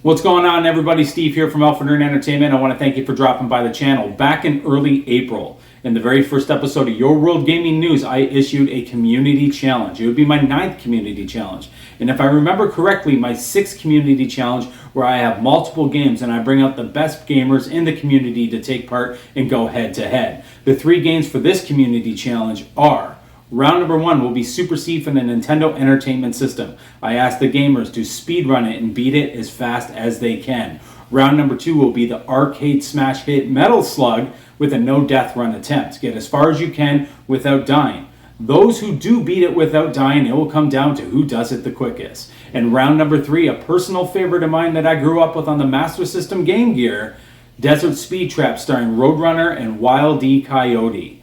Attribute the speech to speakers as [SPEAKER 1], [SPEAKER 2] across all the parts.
[SPEAKER 1] What's going on, everybody? Steve here from Alpha Nerd Entertainment. I want to thank you for dropping by the channel. Back in early April, in the very first episode of Your World Gaming News, I issued a community challenge. It would be my 9th community challenge. And if I remember correctly, my 6th community challenge where I have multiple games and I bring out the best gamers in the community to take part and go head to head. The 3 games for this community challenge are: round number 1 will be Super C for the Nintendo Entertainment System. I asked the gamers to speedrun it and beat it as fast as they can. Round number 2 will be the arcade smash hit Metal Slug with a no death run attempt. Get as far as you can without dying. Those who do beat it without dying, it will come down to who does it the quickest. And round number 3, a personal favorite of mine that I grew up with on the Master System Game Gear, Desert Speed Trap starring Roadrunner and Wild E. Coyote.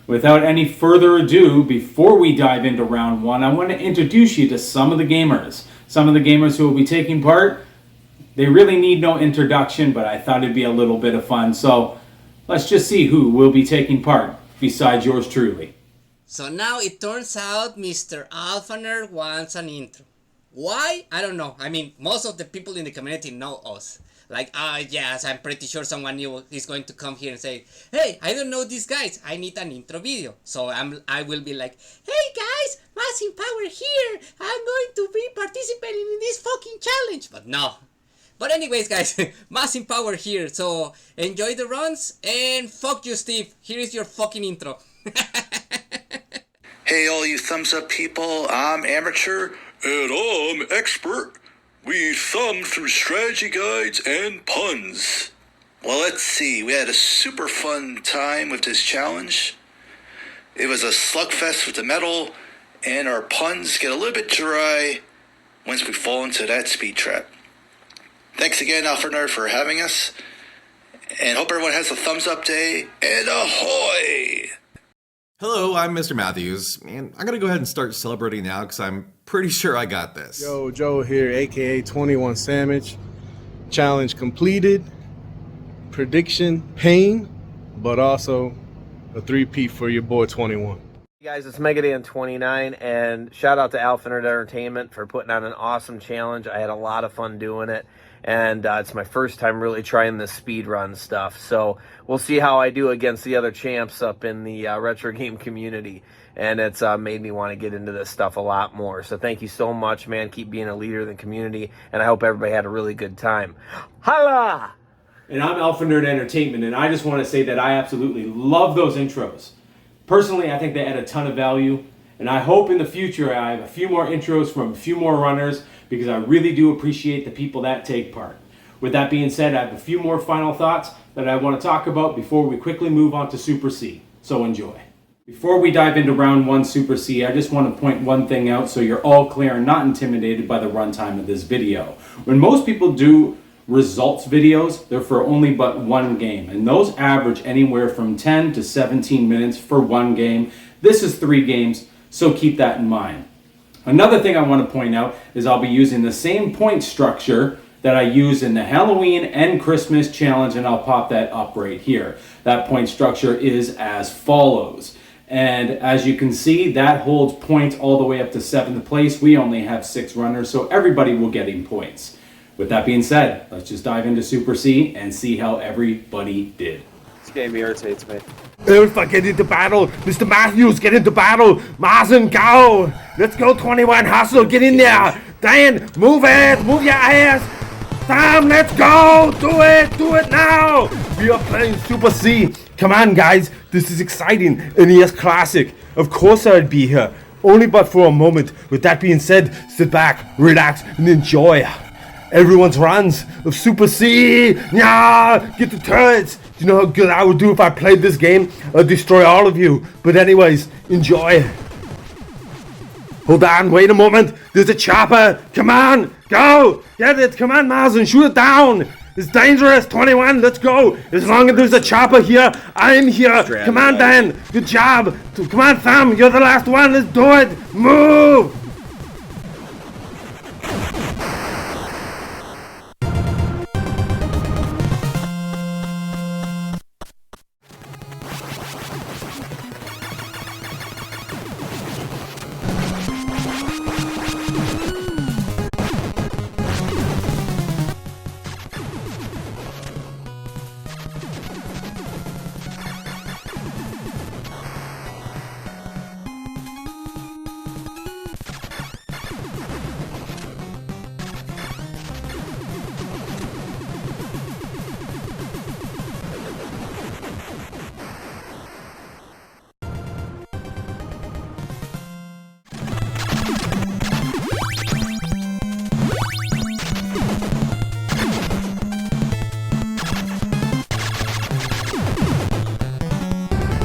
[SPEAKER 1] Without any further ado, before we dive into round 1, I want to introduce you to some of the gamers. Some of the gamers who will be taking part. They really need no introduction, but I thought it'd be a little bit of fun. So let's just see who will be taking part besides yours truly.
[SPEAKER 2] So now it turns out Mr. Alpha Nerd wants an intro. Why? I don't know. I mean, most of the people in the community know us. Like, yes, I'm pretty sure someone new is going to come here and say, hey, I don't know these guys. I need an intro video. So I will be like, hey guys, Massive Power here. I'm going to be participating in this fucking challenge. But no. But anyways, guys, Massive Power here. So enjoy the runs and fuck you, Steve. Here is your fucking intro.
[SPEAKER 3] Hey, all you thumbs up people, I'm Amateur.
[SPEAKER 4] And I'm Expert. We thumb through strategy guides and puns.
[SPEAKER 3] Well, let's see. We had a super fun time with this challenge. It was a slugfest with the metal, and our puns get a little bit dry once we fall into that speed trap. Thanks again, Alpha Nerd, for having us. And hope everyone has a thumbs up day. And ahoy!
[SPEAKER 5] Hello, I'm Mr. Matthews, and I'm gonna go ahead and start celebrating now because I'm pretty sure I got this.
[SPEAKER 6] Yo, Joe here, aka 21 Sandwich. Challenge completed. Prediction, pain, but also a 3-peat for your boy 21.
[SPEAKER 7] Hey guys, it's Megadan29, and shout out to Alpha Nerd Entertainment for putting on an awesome challenge. I had a lot of fun doing it, and it's my first time really trying the speed run stuff. So we'll see how I do against the other champs up in the retro game community, and it's made me want to get into this stuff a lot more. So thank you so much, man. Keep being a leader in the community, and I hope everybody had a really good time. Holla!
[SPEAKER 1] And I'm Alpha Nerd Entertainment, and I just want to say that I absolutely love those intros. Personally, I think they add a ton of value, and I hope in the future I have a few more intros from a few more runners, because I really do appreciate the people that take part. With that being said, I have a few more final thoughts that I want to talk about before we quickly move on to Super C. So enjoy. Before we dive into round 1 Super C, I just want to point one thing out so you're all clear and not intimidated by the runtime of this video. When most people do results videos, they're for only but one game, and those average anywhere from 10 to 17 minutes for one game. This is 3 games, so keep that in mind. Another thing I want to point out is I'll be using the same point structure that I used in the Halloween and Christmas challenge, and I'll pop that up right here. That point structure is as follows. And as you can see, that holds points all the way up to 7th place. We only have 6 runners, so everybody will get in points. With that being said, let's just dive into Super C and see how everybody did.
[SPEAKER 7] This game irritates me.
[SPEAKER 6] Alpha, get into battle. Mr. Matthews, get into battle. Mazen, go. Let's go, 21. Hustle, get in there. Dan, move it. Move your ass. Sam, let's go. Do it now. We are playing Super C. Come on, guys. This is exciting. NES Classic. Of course I'd be here. Only but for a moment. With that being said, sit back, relax, and enjoy everyone's runs of Super C. Yeah, get the turrets. Do you know how good I would do if I played this game? I'd destroy all of you. But anyways, enjoy. Hold on, wait a moment. There's a chopper. Come on, go. Get it. Come on, Mazen, shoot it down. It's dangerous. 21, let's go. As long as there's a chopper here, I'm here. Come on, Dan. Good job. Come on, Sam. You're the last one. Let's do it. Move.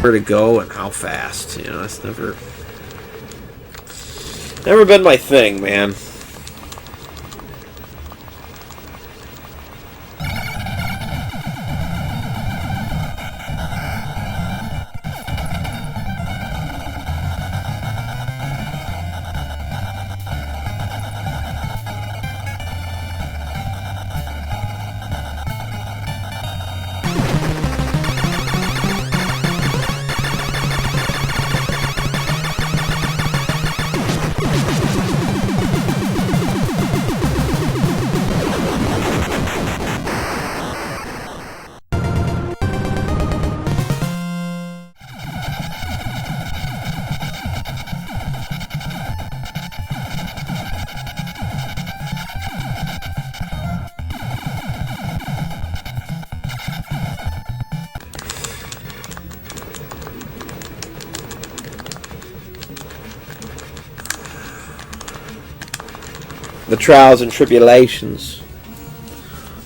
[SPEAKER 7] where to go and how fast. You know, that's never been my thing, man. The trials and tribulations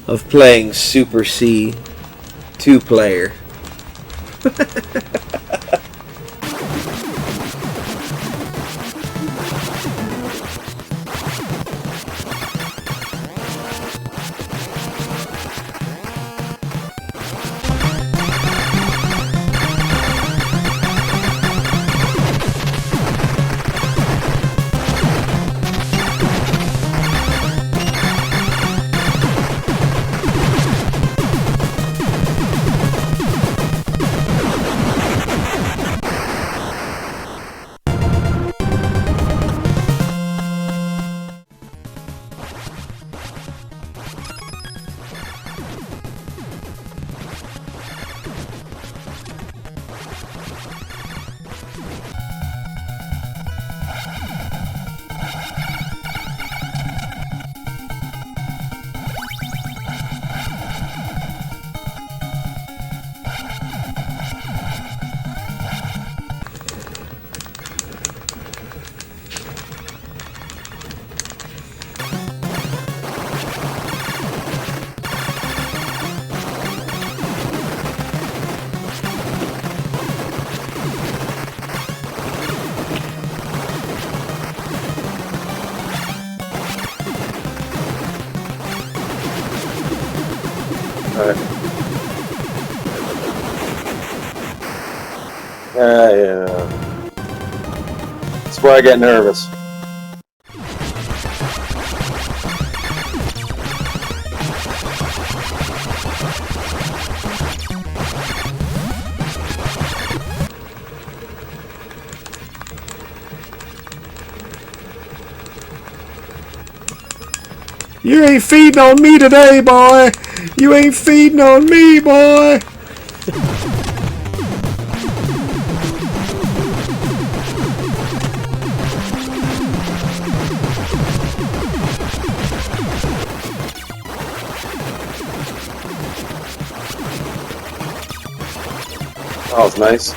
[SPEAKER 7] of playing Super C 2-player.
[SPEAKER 8] Yeah. That's where I get nervous.
[SPEAKER 6] You ain't feeding on me today, boy. You ain't feeding on me, boy.
[SPEAKER 8] That was nice.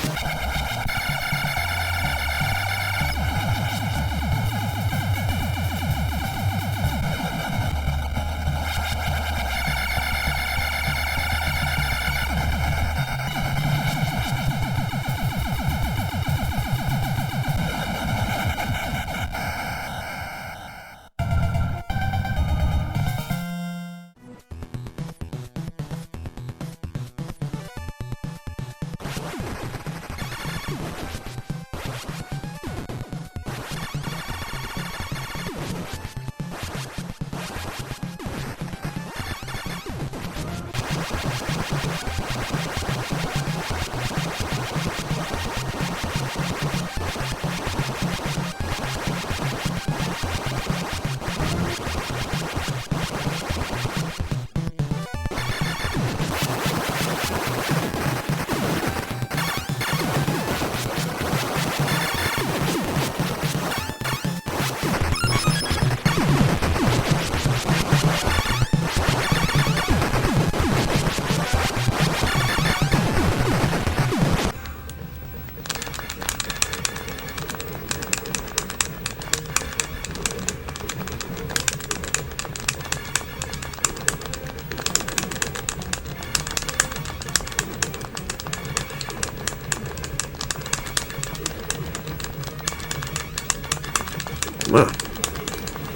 [SPEAKER 6] on.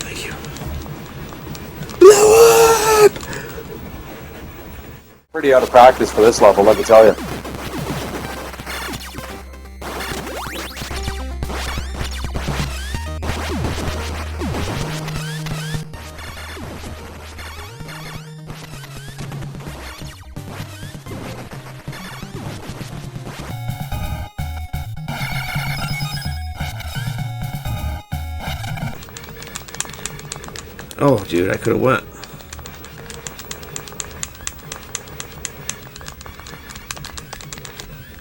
[SPEAKER 6] Thank you. Blow up!
[SPEAKER 8] Pretty out of practice for this level, let me tell you.
[SPEAKER 6] Oh, dude, I could have went.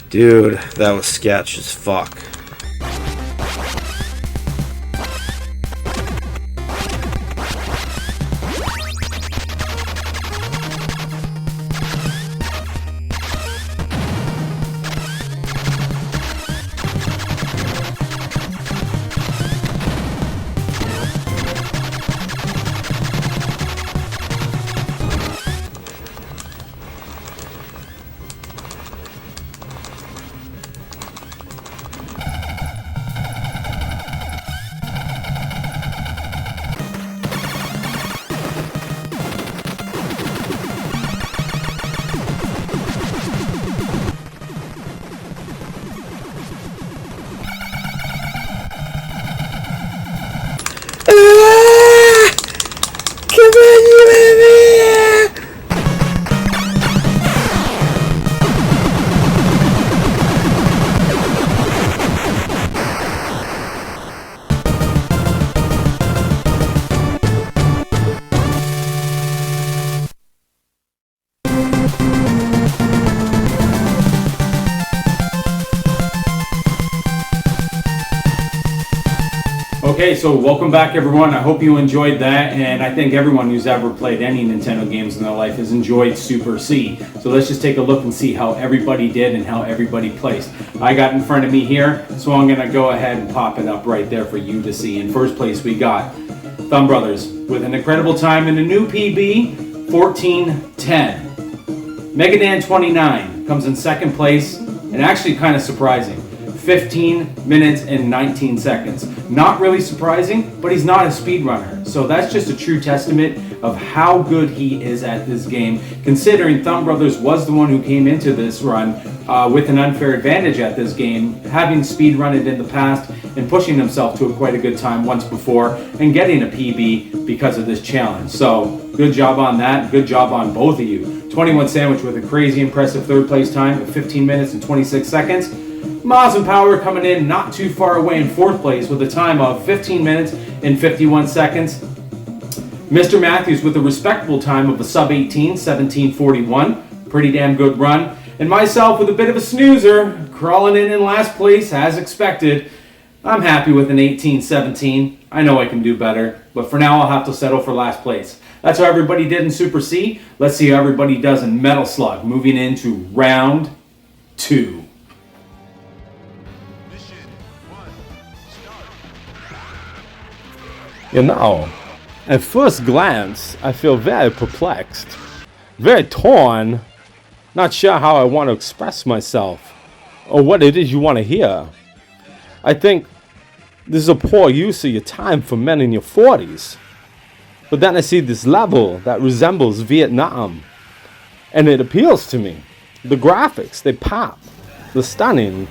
[SPEAKER 6] Dude, that was sketch as fuck.
[SPEAKER 1] Okay, so welcome back everyone. I hope you enjoyed that, and I think everyone who's ever played any Nintendo games in their life has enjoyed Super C. So let's just take a look and see how everybody did and how everybody placed. I got in front of me here, so I'm going to go ahead and pop it up right there for you to see. In first place we got Thumb Brothers with an incredible time and a new PB, 14:10. Megadan 29 comes in second place, and actually kind of surprising. 15 minutes and 19 seconds. Not really surprising, but he's not a speedrunner. So that's just a true testament of how good he is at this game, considering Thumb Brothers was the one who came into this run with an unfair advantage at this game, having speedrun it in the past and pushing himself to quite a good time once before and getting a PB because of this challenge. So good job on that. Good job on both of you. 21 Sandwich with a crazy impressive third place time of 15 minutes and 26 seconds. Maz and Power coming in not too far away in fourth place with a time of 15 minutes and 51 seconds. Mr. Matthews with a respectable time of a sub 18, 17:41. Pretty damn good run. And myself with a bit of a snoozer, crawling in last place as expected. I'm happy with an 18-17. I know I can do better, but for now I'll have to settle for last place. That's how everybody did in Super C. Let's see how everybody does in Metal Slug, moving into round 2.
[SPEAKER 6] You know, at first glance, I feel very perplexed, very torn, not sure how I want to express myself, or what it is you want to hear. I think this is a poor use of your time for men in your 40s. But then I see this level that resembles Vietnam, and it appeals to me. The graphics, they pop. They're stunning.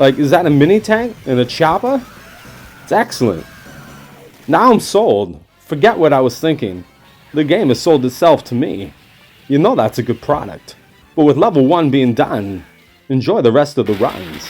[SPEAKER 6] Like, is that a mini tank and a chopper? It's excellent. Now I'm sold. Forget what I was thinking. The game has sold itself to me. You know that's a good product. But with level 1 being done, enjoy the rest of the runs.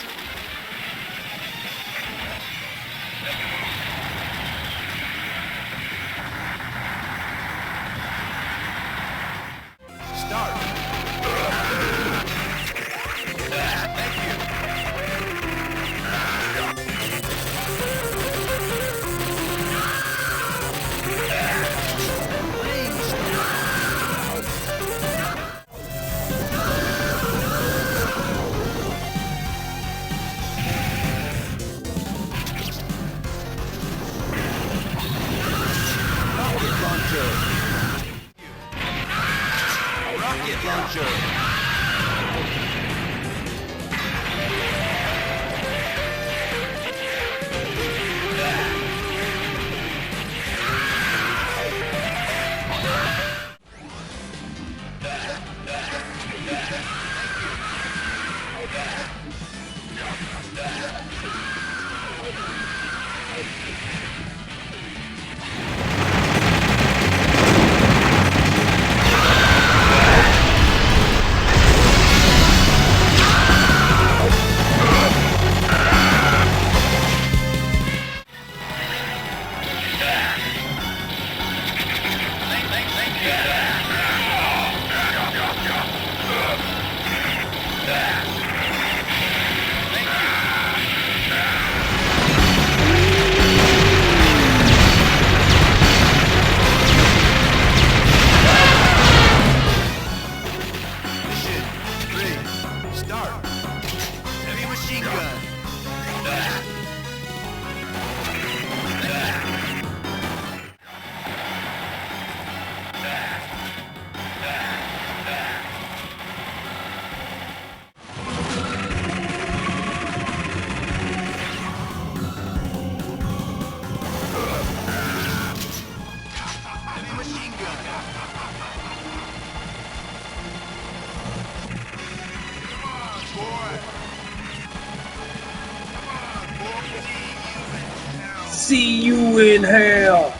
[SPEAKER 6] See you in hell.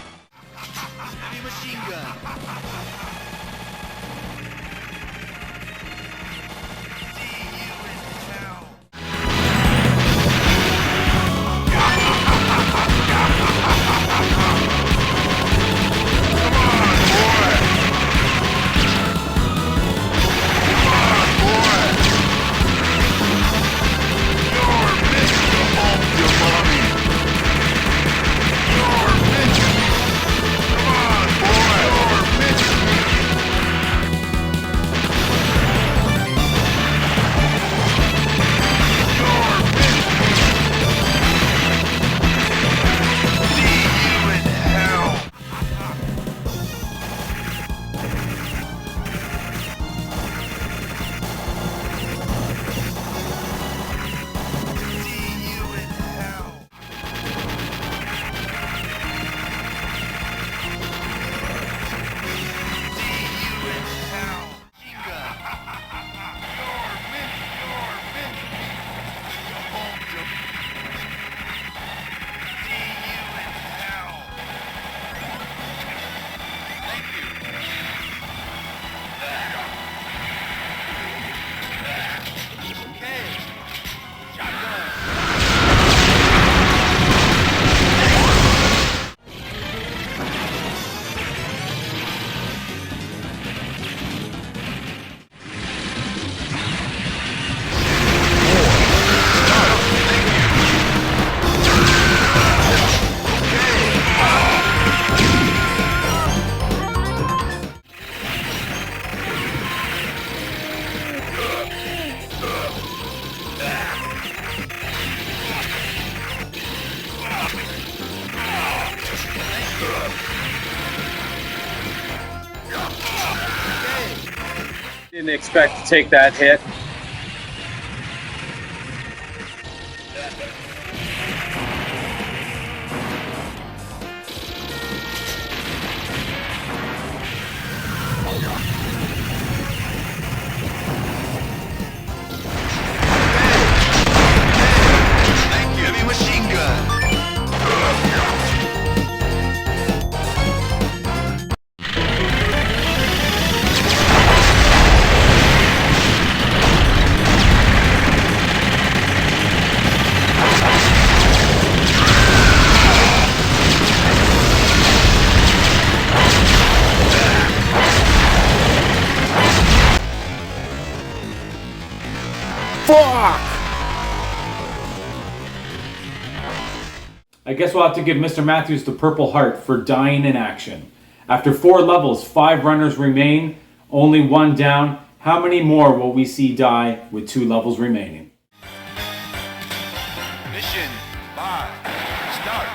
[SPEAKER 6] Didn't expect to take that hit.
[SPEAKER 1] I guess we'll have to give Mr. Matthews the Purple Heart for dying in action. After 4 levels, 5 runners remain, only 1 down. How many more will we see die with 2 levels remaining?
[SPEAKER 4] Mission 5. Start.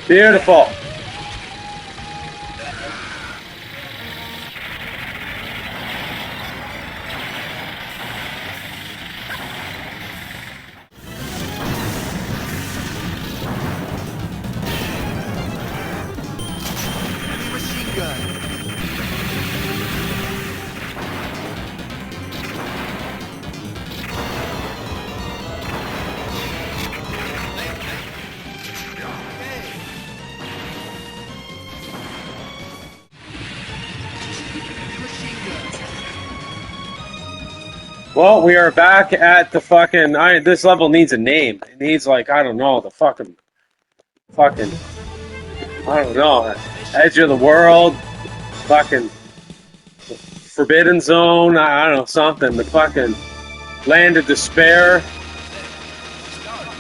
[SPEAKER 6] Beautiful. Well, we are back at the fucking. This level needs a name. It needs, like, I don't know, the fucking, I don't know, Edge of the World, fucking Forbidden Zone. I don't know, something. The fucking Land of Despair.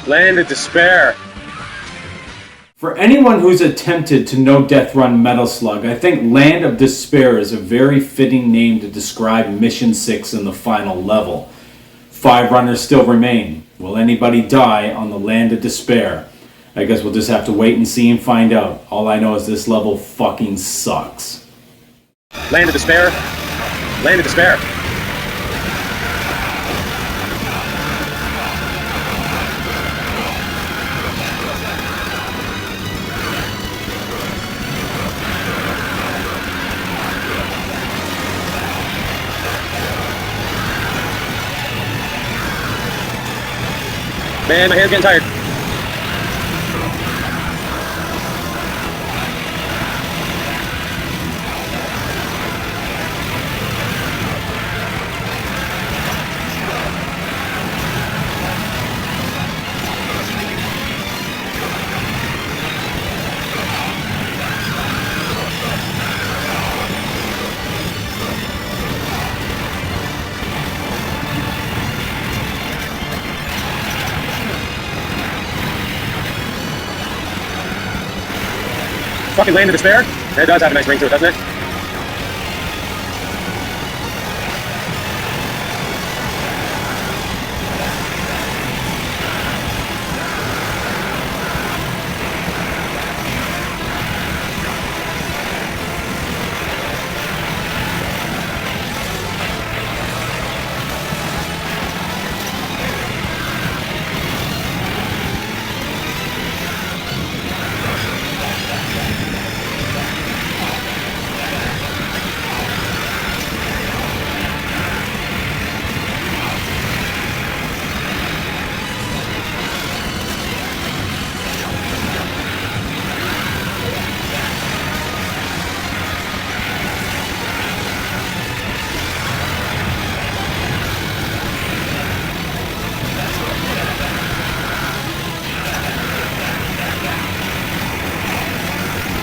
[SPEAKER 6] Land of Despair.
[SPEAKER 1] For anyone who's attempted to no death run Metal Slug, I think Land of Despair is a very fitting name to describe Mission 6 in the final level. 5 runners still remain. Will anybody die on the Land of Despair? I guess we'll just have to wait and see and find out. All I know is this level fucking sucks.
[SPEAKER 8] Land of Despair. Land of Despair. Man, my hand's getting tired. Fucking Land of Despair? It does have a nice ring to it, doesn't it?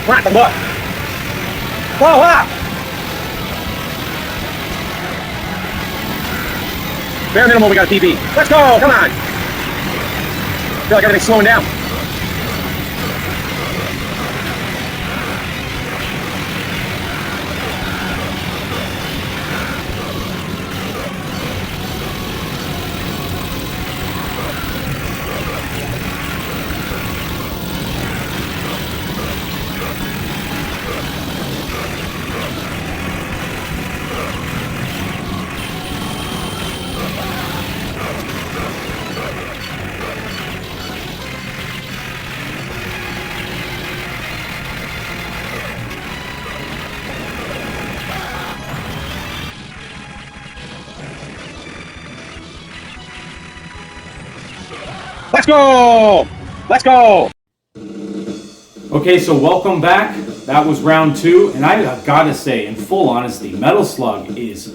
[SPEAKER 8] What the fuck? Whoa, what? Bare minimum, we got a PB. Let's go, come on. I feel like everything's slowing down. Let's go! Let's go!
[SPEAKER 1] Okay, so welcome back. That was round 2, and I gotta say, in full honesty, Metal Slug is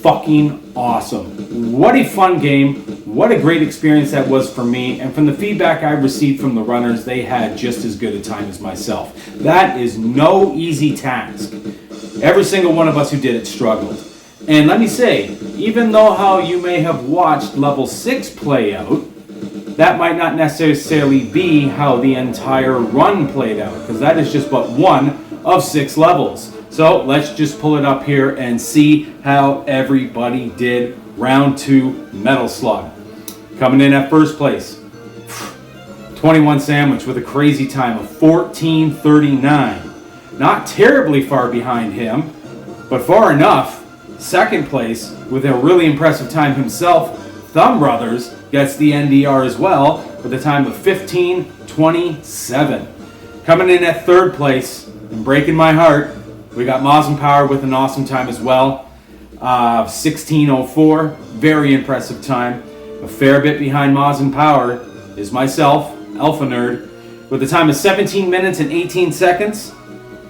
[SPEAKER 1] fucking awesome. What a fun game. What a great experience that was for me, and from the feedback I received from the runners, they had just as good a time as myself. That is no easy task. Every single one of us who did it struggled. And let me say, even though how you may have watched level 6 play out, that might not necessarily be how the entire run played out, because that is just but one of 6 levels. So let's just pull it up here and see how everybody did round 2 Metal Slug. Coming in at first place, 21 Sandwich with a crazy time of 14:39. Not terribly far behind him, but far enough. Second place with a really impressive time himself, Thumb Brothers gets the NDR as well with a time of 15:27. Coming in at third place and breaking my heart, we got Mazin Power with an awesome time as well, 16:04. Very impressive time. A fair bit behind Mazin Power is myself, Alpha Nerd, with a time of 17 minutes and 18 seconds.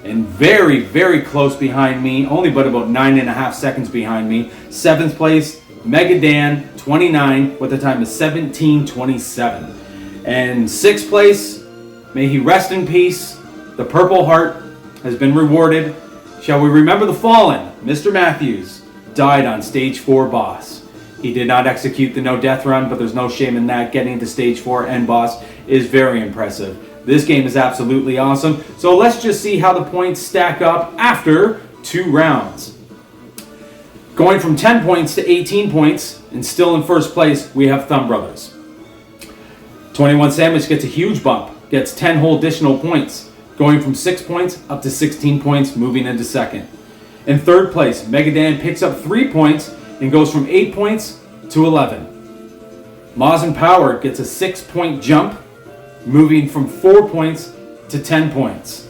[SPEAKER 1] And very, very close behind me, only but about 9.5 seconds behind me, 7th place, Mega Dan, 29, with a time of 17:27. And 6th place, may he rest in peace, the Purple Heart has been rewarded. Shall we remember the fallen? Mr. Matthews died on Stage 4 boss. He did not execute the no death run, but there's no shame in that. Getting to Stage 4 end boss is very impressive. This game is absolutely awesome. So let's just see how the points stack up after 2 rounds. Going from 10 points to 18 points, and still in first place, we have Thumb Brothers. 21 Sandwich gets a huge bump, gets 10 whole additional points, going from 6 points up to 16 points, moving into second. In third place, Megadan picks up 3 points and goes from 8 points to 11. Maz and Power gets a 6-point jump, moving from 4 points to 10 points.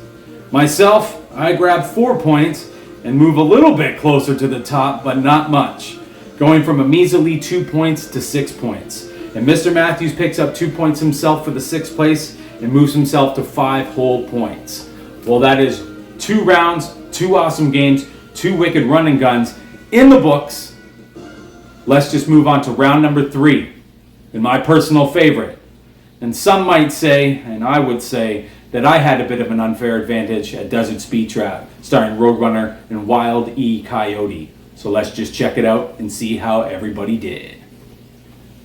[SPEAKER 1] Myself, I grab 4 points and move a little bit closer to the top, but not much, going from a measly 2 points to 6 points. And Mr. Matthews picks up 2 points himself for the 6th place and moves himself to 5 whole points. Well, that is 2 rounds, 2 awesome games, 2 wicked running guns in the books. Let's just move on to round number 3, and my personal favorite. And some might say, and I would say, that I had a bit of an unfair advantage at Desert Speed Trap, starring Roadrunner and Wild E. Coyote. So let's just check it out and see how everybody did.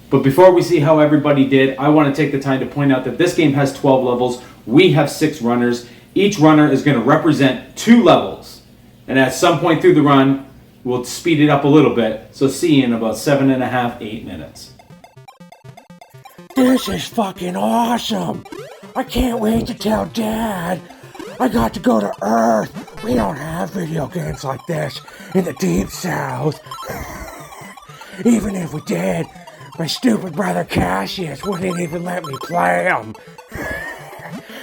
[SPEAKER 1] But before we see how everybody did, I want to take the time to point out that this game has 12 levels. We have 6 runners. Each runner is going to represent 2 levels. And at some point through the run, we'll speed it up a little bit. So see you in about 7.5, 8 minutes.
[SPEAKER 6] This is fucking awesome! I can't wait to tell Dad. I got to go to Earth. We don't have video games like this in the Deep South. Even if we did, my stupid brother Cassius wouldn't even let me play them.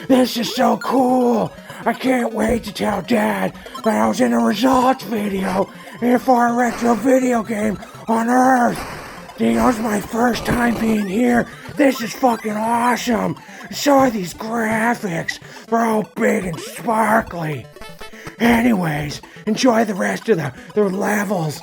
[SPEAKER 6] This is so cool. I can't wait to tell Dad that I was in a results video for a retro video game on Earth. You know, it's my first time being here. This is fucking awesome. So are these graphics. They're all big and sparkly. Anyways, enjoy the rest of the levels.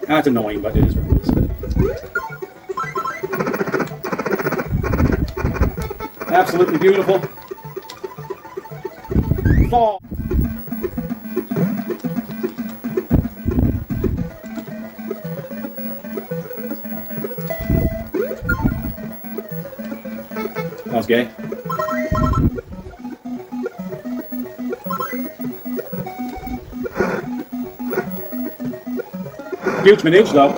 [SPEAKER 1] That's annoying, but it is what it is. Absolutely beautiful. Fall. That was gay. Huge manage though.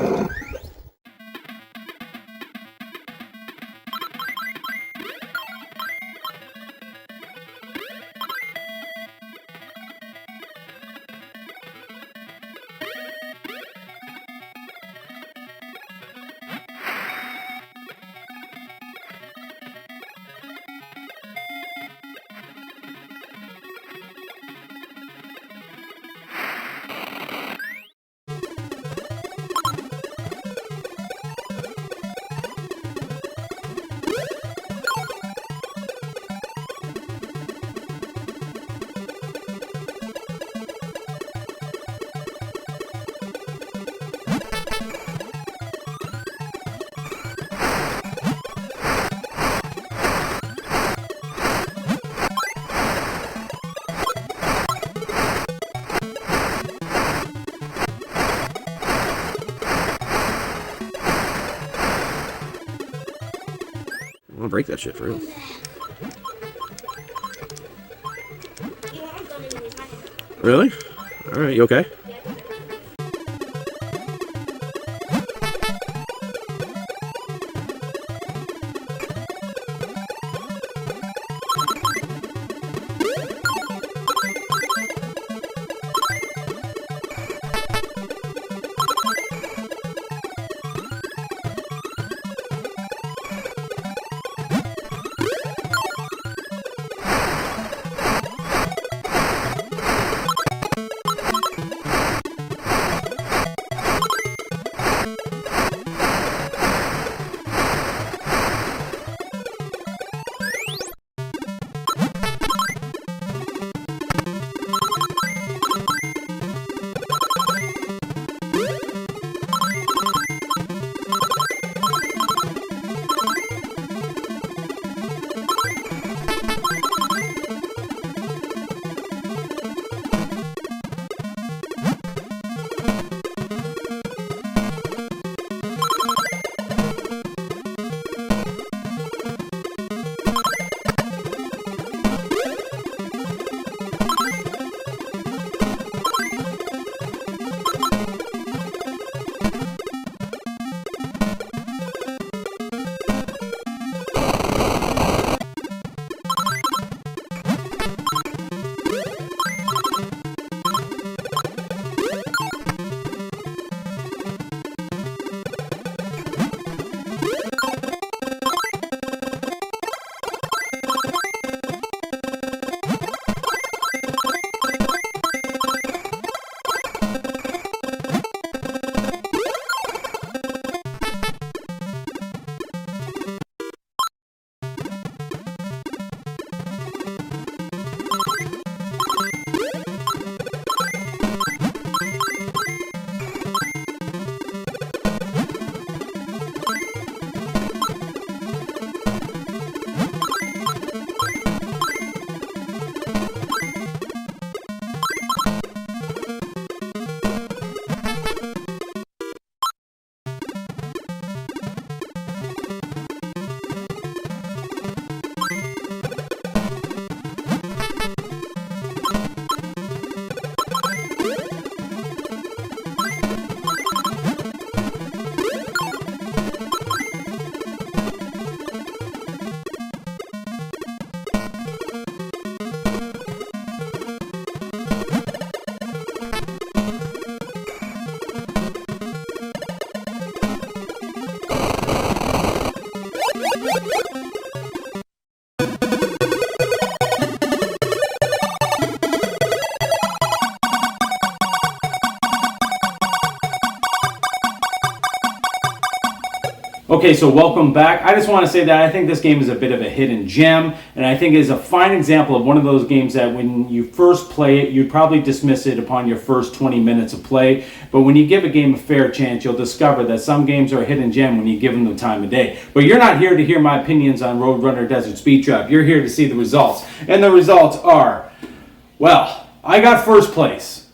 [SPEAKER 6] break that shit for real. Really? All right, you okay?
[SPEAKER 1] Okay, so welcome back. I just want to say that I think this game is a bit of a hidden gem, and I think it is a fine example of one of those games that when you first play it, you'd probably dismiss it upon your first 20 minutes of play, but when you give a game a fair chance, you'll discover that some games are a hidden gem when you give them the time of day. But you're not here to hear my opinions on Roadrunner Desert Speed Trap. You're here to see the results, and the results are, well, I got first place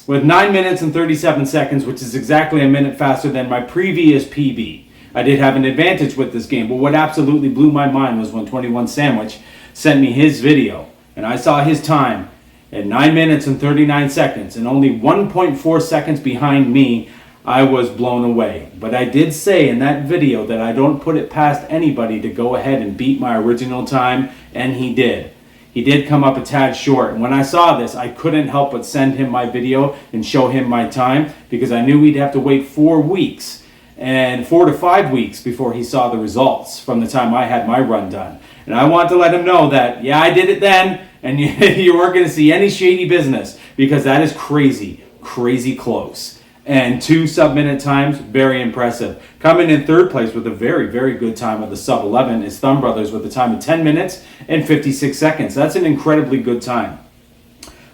[SPEAKER 1] with 9 minutes and 37 seconds, which is exactly a minute faster than my previous PB. I did have an advantage with this game, but what absolutely blew my mind was when 21 Sandwich sent me his video, and I saw his time at 9 minutes and 39 seconds, and only 1.4 seconds behind me. I was blown away. But I did say in that video that I don't put it past anybody to go ahead and beat my original time, and he did. He did come up a tad short, and when I saw this, I couldn't help but send him my video and show him my time, because I knew he'd have to wait 4 weeks and 4 to 5 weeks before he saw the results from the time I had my run done. And I want to let him know that, yeah, I did it then, and you weren't going to see any shady business, because that is crazy, crazy close. And 2 sub-minute times, very impressive. Coming in third place with a very, very good time of the sub-11 is Thumb Brothers with a time of 10 minutes and 56 seconds. That's an incredibly good time.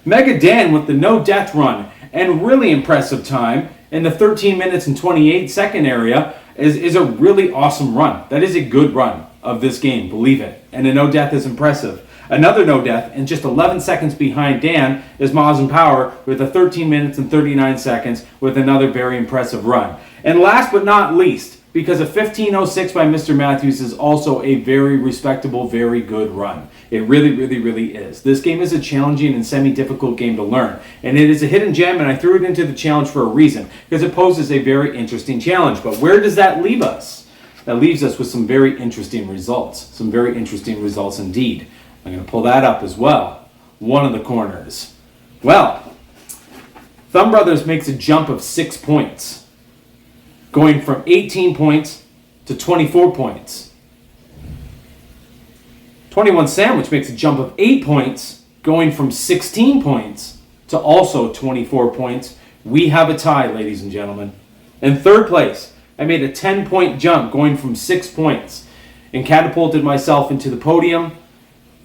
[SPEAKER 1] Mega Dan with the no death run and really impressive time in the 13 minutes and 28 second area is a really awesome run. That is a good run of this game, believe it. And a no death is impressive. Another no death, and just 11 seconds behind Dan, is Maz and Power with a 13 minutes and 39 seconds with another very impressive run. And last but not least, because a 15:06 by Mr. Matthews is also a very respectable, very good run. It really, really, really is. This game is a challenging and semi-difficult game to learn, and it is a hidden gem, and I threw it into the challenge for a reason, because it poses a very interesting challenge. But where does that leave us? That leaves us with some very interesting results. Some very interesting results indeed. I'm going to pull that up as well. One of the corners. Well, Thumb Brothers makes a jump of 6 points, going from 18 points to 24 points. 21 Sandwich makes a jump of 8 points, going from 16 points to also 24 points. We have a tie, ladies and gentlemen. In third place, I made a 10-point jump, going from 6 points, and catapulted myself into the podium,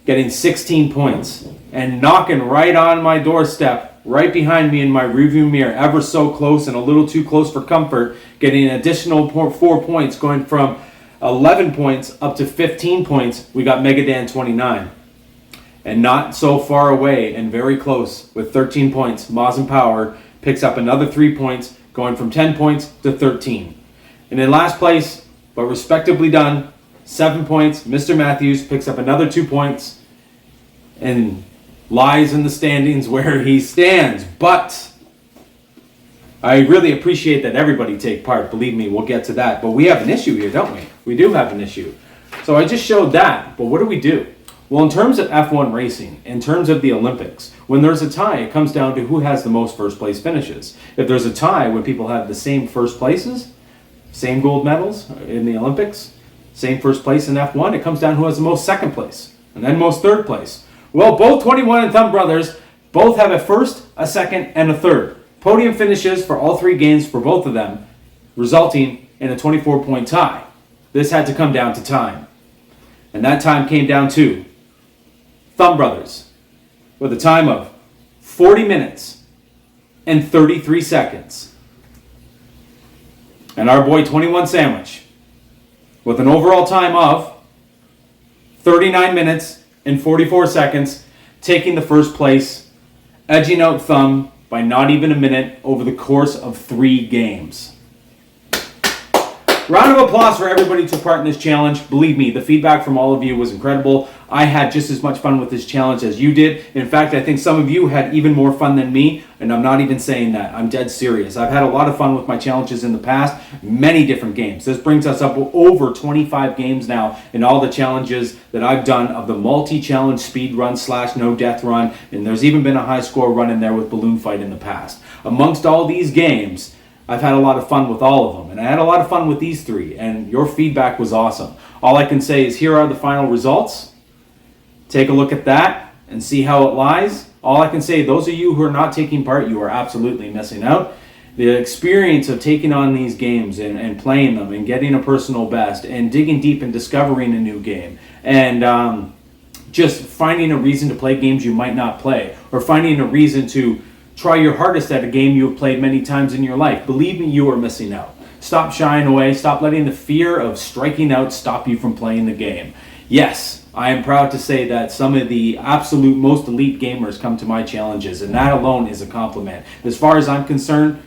[SPEAKER 1] getting 16 points, and knocking right on my doorstep, right behind me in my rearview mirror, ever so close and a little too close for comfort, getting an additional 4 points, going from 11 points up to 15 points. We got Megadan 29. And not so far away and very close with 13 points, Maz and Power picks up another 3 points, going from 10 points to 13. And in last place, but respectably done, 7 points, Mr. Matthews picks up another 2 points and lies in the standings where he stands. But I really appreciate that everybody take part. Believe me, we'll get to that. But we have an issue here, don't we? We do have an issue. So I just showed that. But what do? Well, in terms of F1 racing, in terms of the Olympics, when there's a tie, it comes down to who has the most first place finishes. If there's a tie when people have the same first places, same gold medals in the Olympics, same first place in F1, it comes down to who has the most second place, and then most third place. Well, both 21 and Thumb Brothers both have a first, a second, and a third. Podium finishes for all 3 games for both of them, resulting in a 24-point tie. This had to come down to time. And that time came down to Thumb Brothers with a time of 40 minutes and 33 seconds. And our boy 21 Sandwich with an overall time of 39 minutes and 44 seconds, taking the first place, edging out Thumb by not even a minute over the course of 3 games. Round of applause for everybody who took part in this challenge. Believe me, the feedback from all of you was incredible. I had just as much fun with this challenge as you did. In fact, I think some of you had even more fun than me, and I'm not even saying that. I'm dead serious. I've had a lot of fun with my challenges in the past, many different games. This brings us up over 25 games now in all the challenges that I've done of the multi-challenge speed run / no death run, and there's even been a high score run in there with Balloon Fight in the past. Amongst all these games, I've had a lot of fun with all of them, and I had a lot of fun with these 3, and your feedback was awesome. All I can say is here are the final results. Take a look at that and see how it lies. All I can say, those of you who are not taking part, you are absolutely missing out. The experience of taking on these games and playing them and getting a personal best and digging deep and discovering a new game and just finding a reason to play games you might not play, or finding a reason to try your hardest at a game you have played many times in your life. Believe me, you are missing out. Stop shying away. Stop letting the fear of striking out stop you from playing the game. Yes, I am proud to say that some of the absolute most elite gamers come to my challenges, and that alone is a compliment. As far as I'm concerned,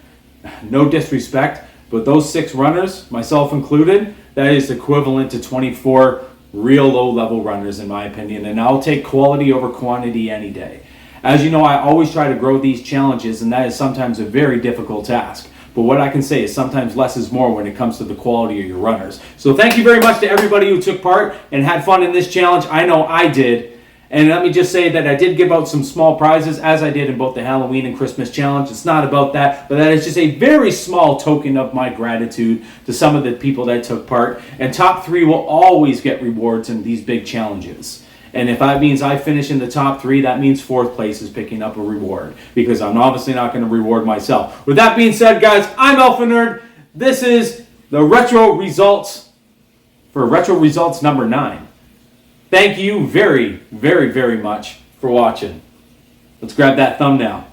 [SPEAKER 1] no disrespect, but those 6 runners, myself included, that is equivalent to 24 real low-level runners in my opinion, and I'll take quality over quantity any day. As you know, I always try to grow these challenges, and that is sometimes a very difficult task. But what I can say is sometimes less is more when it comes to the quality of your runners. So thank you very much to everybody who took part and had fun in this challenge. I know I did. And let me just say that I did give out some small prizes, as I did in both the Halloween and Christmas challenge. It's not about that, but that is just a very small token of my gratitude to some of the people that took part. And top 3 will always get rewards in these big challenges. And if that means I finish in the top 3, that means 4th place is picking up a reward, because I'm obviously not going to reward myself. With that being said, guys, I'm Alpha Nerd. This is the Retro Results for Retro Results number 9. Thank you very, very, very much for watching. Let's grab that thumbnail.